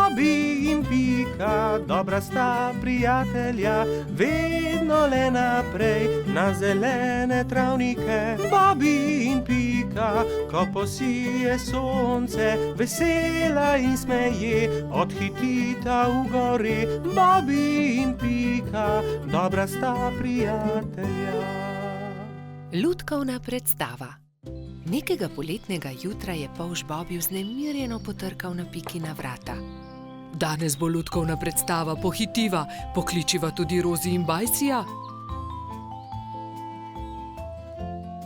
Bobby in Pika, dobra sta prijatelja, vedno le naprej na zelene travnike. Bobby in Pika, ko posije sonce, vesela in smeje, odhitita v gori. Bobby in Pika, dobra sta prijatelja. Lutkovna predstava. Nekega poletnega jutra je polž Bobby vznemirjeno potrkal na Pikina vrata. Danes bo lutkovna predstava, pohitiva, pokličiva tudi Rozi in Bajsija.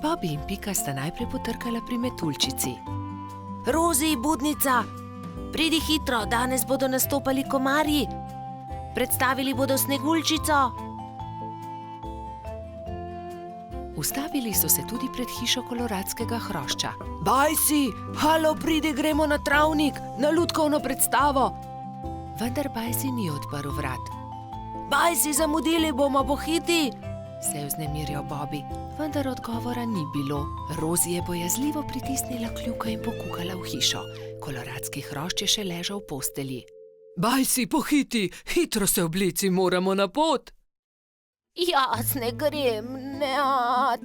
Bobby in Pika sta najprej potrkala pri metuljčici. Rozi, budnica, pridi hitro, danes bodo nastopali komarji. Predstavili bodo Sneguljčico. Ustavili so se tudi pred hišo koloradskega hrošča. Bajsi, halo, pridi, gremo na travnik, na lutkovno predstavo. Vendar Bajsi ni odprl vrat. Bajsi, zamudili bomo, pohiti, se je vznemirjal Bobby, vendar odgovora ni bilo. Rozi je bojazljivo pritisnila kljuka in pokukala v hišo. Koloradski hrošč je še ležal v postelji. Bajsi, pohiti, hitro se oblici, moramo na pot. Jaz ne grem, ne,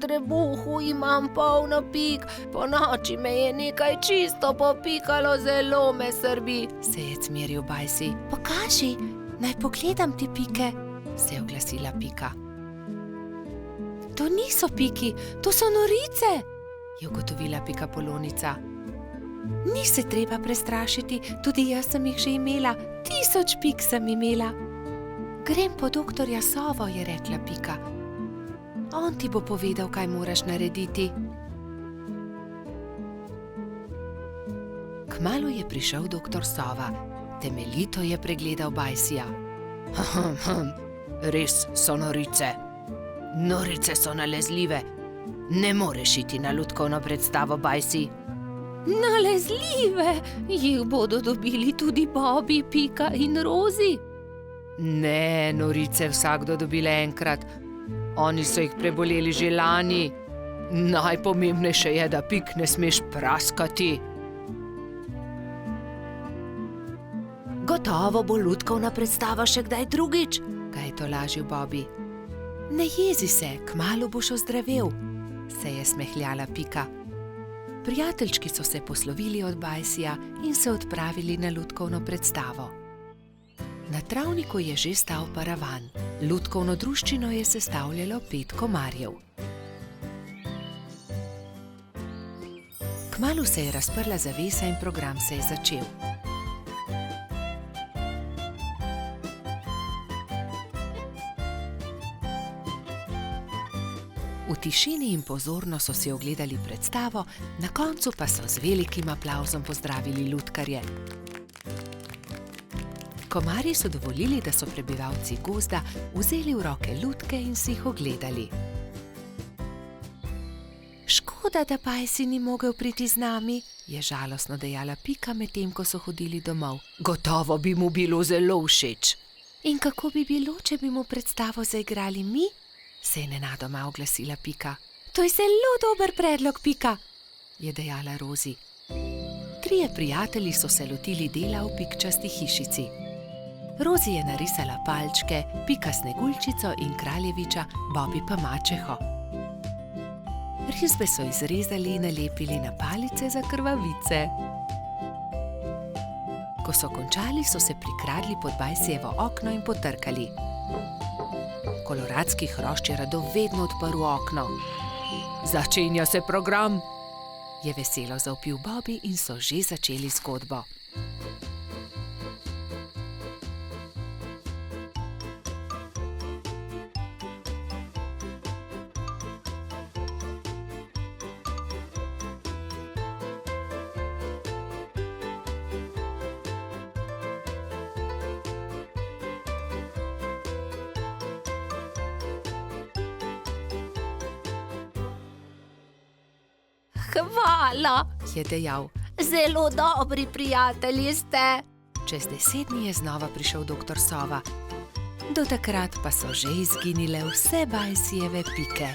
trebuhu imam polno pik, po noči me je nekaj čisto popikalo, zelo me srbi, se je cmeril Bajsi. Pokaži, naj pogledam ti pike, se je oglasila Pika. To niso piki, to so norice, je ugotovila Pikapolonica. Ni se treba prestrašiti, tudi jaz sem jih že imela, 1000 pik sem imela. Grem po doktorja Sovo, je rekla Pika. On ti bo povedal, kaj moraš narediti. Kmalu je prišel doktor Sova. Temeljito je pregledal Bajsija. Res so norice. Norice so nalezljive. Ne moreš iti na lutkovno predstavo, Bajsi. Nalezljive? Jih bodo dobili tudi Bobby, Pika in Rozi? Ne, norice vsakdo dobile enkrat. Oni so jih preboleli že lani. Najpomembnejše je, da pik ne smeš praskati. Gotovo bo lutkovna predstava še kdaj drugič, ga je tolažil Bobby. Ne jezi se, kmalu boš ozdravel, se je smehljala Pika. Prijateljčki so se poslovili od Bajsija in se odpravili na lutkovno predstavo. Na travniku je že stal paravan. Lutkovno druščino je sestavljalo 5 komarjev. Kmalu se je razprla zavesa in program se je začel. V tišini in pozorno so si ogledali predstavo, na koncu pa so z velikim aplavzom pozdravili lutkarje. Komarji so dovolili, da so prebivalci gozda vzeli v roke lutke in si jih ogledali. Škoda, da Bajsi ni mogel priti z nami, je žalostno dejala Pika, medtem ko so hodili domov. Gotovo bi mu bilo zelo všeč. In kako bi bilo, če bi mu predstavo zaigrali mi? Se je nenadoma oglasila Pika. To je zelo dober predlog, Pika, je dejala Rozi. 3 prijatelji so se lotili dela v pikčasti hišici. Rozi je narisala palčke, Pika Sneguljčico in kraljeviča, Bobby pa mačeho. Risbe so izrezali in nalepili na palice za krvavice. Ko so končali, so se prikradli pod Bajsijevo okno in potrkali. Koloradski hrošč je radovedno odprl okno. Začenja se program, je veselo zavpil Bobby in so že začeli zgodbo. Hvala, je dejal. Zelo dobri prijatelji ste. Čez 10 dni je znova prišel doktor Sova. Do takrat pa so že izginile vse Bajsijeve pike.